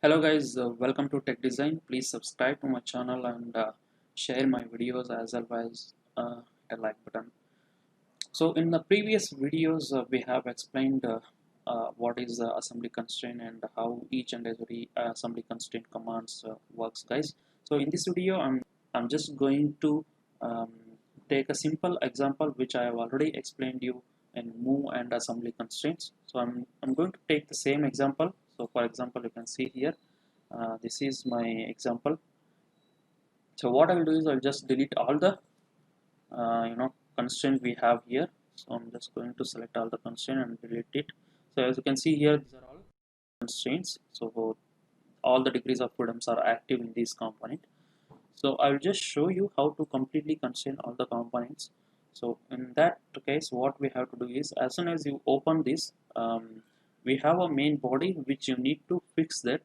Hello guys, welcome to Tech Design. Please subscribe to my channel and share my videos as well as hit a like button. So in the previous videos, we have explained what is the assembly constraint and how each and every assembly constraint commands works, guys. So in this video, I'm just going to um, take a simple example which I have already explained you in move and assembly constraints. So I'm going to take the same example. So for example, you can see here. This is my example. So what I will do is I'll just delete all the constraint we have here. So I'm just going to select all the constraint and delete it. So as you can see here, these are all constraints. So all the degrees of freedoms are active in this component. So I will just show you how to completely constrain all the components. So in that case, what we have to do is as soon as you open this, we have a main body which you need to fix that.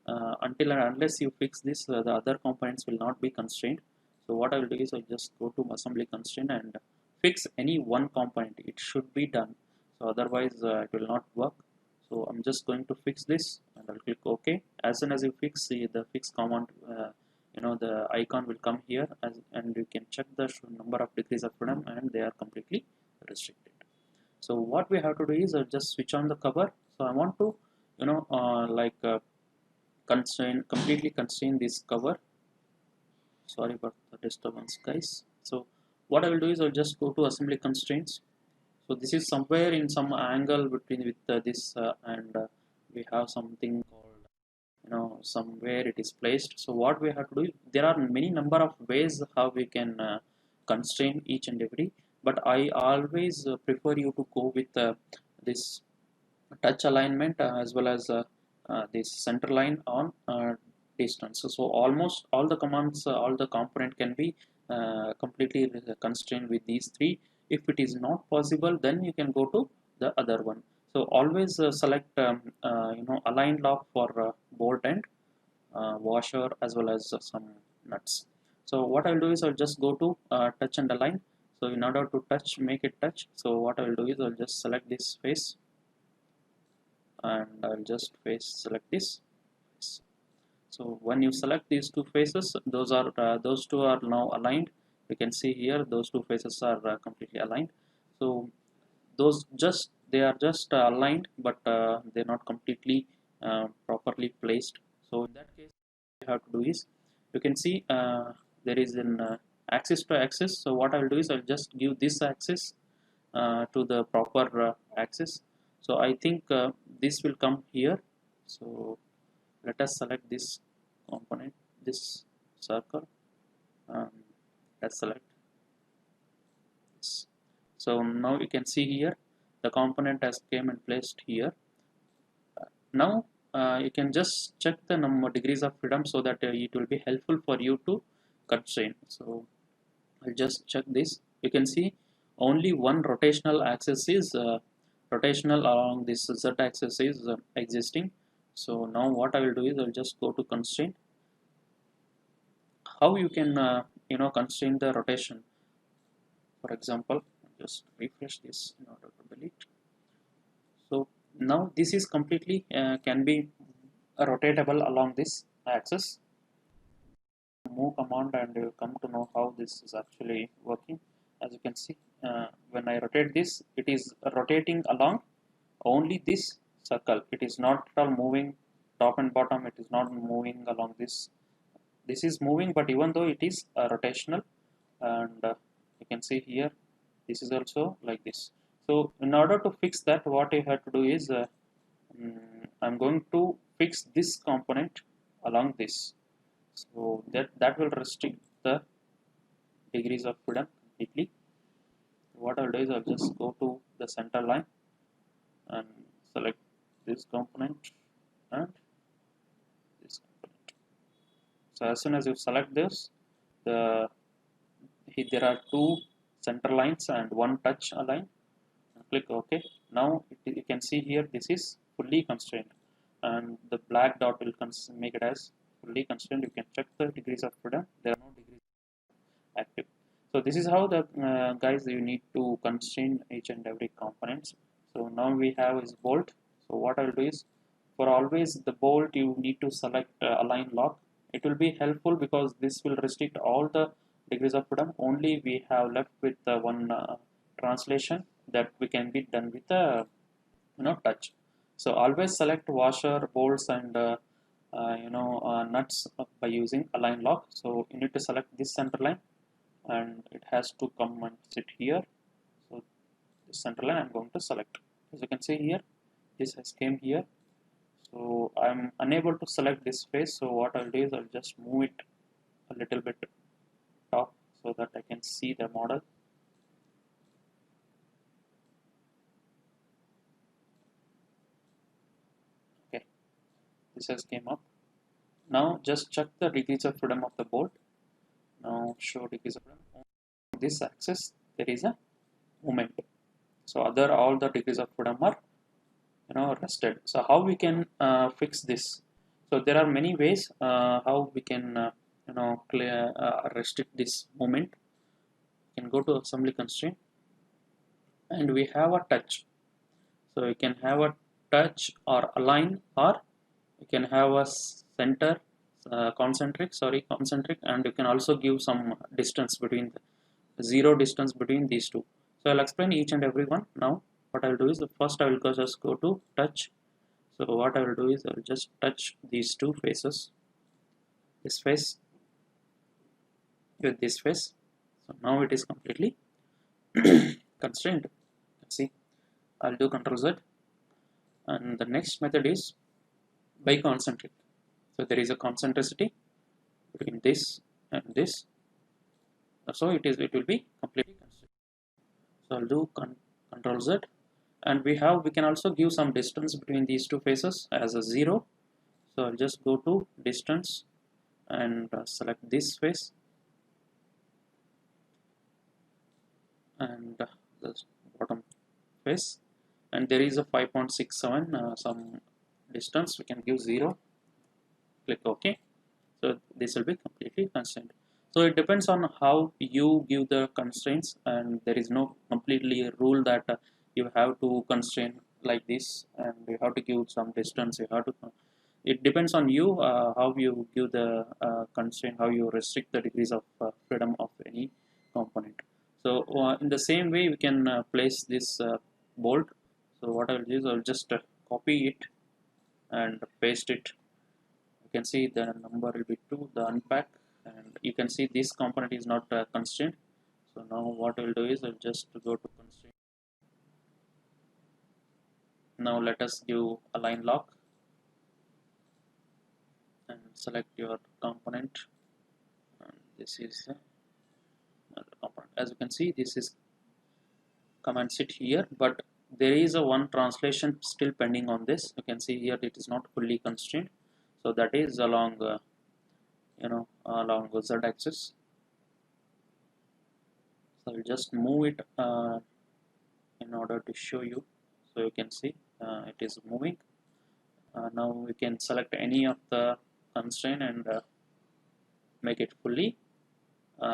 Until and unless you fix this, the other components will not be constrained. So what I will do is I'll just go to assembly constraint and fix any one component. It should be done. So otherwise it will not work. So I'm just going to fix this and I'll click OK. As soon as you fix the fix command, the icon will come here and you can check the number of degrees of freedom and they are completely restricted. So what we have to do is just switch on the cover. So I want to completely constrain this cover. Sorry about the disturbance, guys. So what I will do is I'll just go to assembly constraints. So this is somewhere in some angle between with this and we have something called somewhere it is placed. So what we have to do, there are many number of ways how we can constrain each and every, but I always prefer you to go with this touch alignment as well as this center line on distance. So almost all the commands, all the component can be completely constrained with these three. If it is not possible, then you can go to the other one. So always select align lock for bolt and washer as well as some nuts. So what I'll do is I'll just go to touch and align. So in order to touch, make it touch. So what I'll do is I'll just select this face and I'll just select this. So when you select these two faces, those two are now aligned. You can see here those two faces are completely aligned. So those just they are just aligned, but they're not completely properly placed. So in that case, what you have to do is you can see there is an axis to axis. So what I'll do is I'll just give this axis to the proper axis. So I think this will come here. So let us select this component, this circle, and let's select this. So now you can see here the component has came and placed here. Now you can just check the number degrees of freedom so that it will be helpful for you to constrain. So I'll just check this. You can see only one rotational axis is rotational along this z axis is existing. So now what I will do is I'll just go to constraint. How you can constrain the rotation. For example, just refresh this in order to delete. So now this is completely can be rotatable along this axis. Move command and you will come to know how this is actually working. As you can see, when I rotate this, it is rotating along only this circle. It is not at all moving top and bottom. It is not moving along this. This is moving, but even though it is rotational, and you can see here, this is also like this. So in order to fix that, what you have to do is I'm going to fix this component along this. So that will restrict the degrees of freedom completely. What I'll do is I'll just go to the center line and select this component and this component. So as soon as you select this, there are two center lines and one touch align. Click OK. Now you can see here this is fully constrained, and the black dot will make it as fully constrained. You can check the degrees of freedom. There are no degrees active. So this is how the guys you need to constrain each and every components. So now we have is bolt. So what I will do is for always the bolt you need to select align lock. It will be helpful because this will restrict all the degrees of freedom. Only we have left with one translation that we can be done with a touch. So always select washer, bolts, and nuts by using align lock. So you need to select this center line, and it has to come and sit here. So this center line I'm going to select. As you can see here, this has came here. So I'm unable to select this face. So what I'll do is I'll just move it a little bit top so that I can see the model. Okay, this has came up. Now just check the degrees of freedom of the bolt. Now show degrees of freedom. On this axis there is a movement. So other all the degrees of freedom are rested. So how we can fix this? So there are many ways how we can restrict this movement. You can go to assembly constraint, and we have a touch. So you can have a touch or align, or you can have a center concentric, and you can also give some distance between zero distance between these two. So I'll explain each and every one. Now what I'll do is first I will just go to touch. So what I will do is I will just touch these two faces, this face with this face. So now it is completely constrained. See, I'll do Ctrl Z, and the next method is biconcentric. So there is a concentricity between this and this. So it will be completely constrained. So I'll do Ctrl Z, and we can also give some distance between these two faces as a 0. So I'll just go to distance and select this face and the bottom face, and there is a 5.67 some distance. We can give 0, click OK. So this will be completely constrained. So it depends on how you give the constraints, and there is no completely rule that you have to constrain like this and you have to give some distance. It depends on you how you give the constraint, how you restrict the degrees of freedom of any component. So in the same way we can place this bolt. So what I will do is I will just copy it and paste it. You can see the number will be 2, the unpack, and you can see this component is not constrained. So now what I will do is I will just go to constraint. Now let us give align lock and select your component, and this is another component. As you can see, this is come and sit here, but there is a one translation still pending on this. You can see here it is not fully constrained, so that is along along Z axis. So I'll just move it in order to show you. So you can see it is moving. Now we can select any of the constraint and make it fully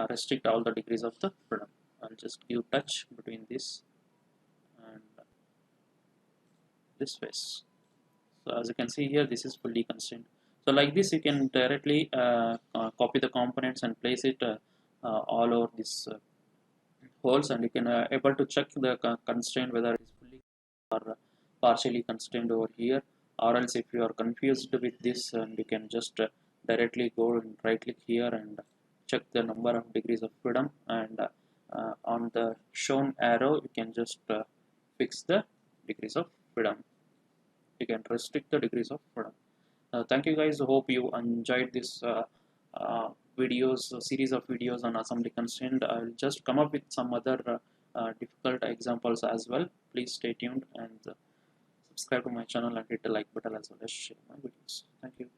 restrict all the degrees of the freedom. I'll just give touch between this and this face. So as you can see here, this is fully constrained. So like this, you can directly copy the components and place it all over this holes, and you can able to check the constraint whether it is fully or partially constrained over here. Or else if you are confused with this, and you can just directly go and right click here and check the number of degrees of freedom, and on the shown arrow you can just fix the degrees of freedom. You can restrict the degrees of freedom. Thank you guys. Hope you enjoyed this series of videos on assembly constraint. I'll just come up with some other difficult examples as well. Please stay tuned and subscribe to my channel and hit the like button as well as share my videos. Thank you.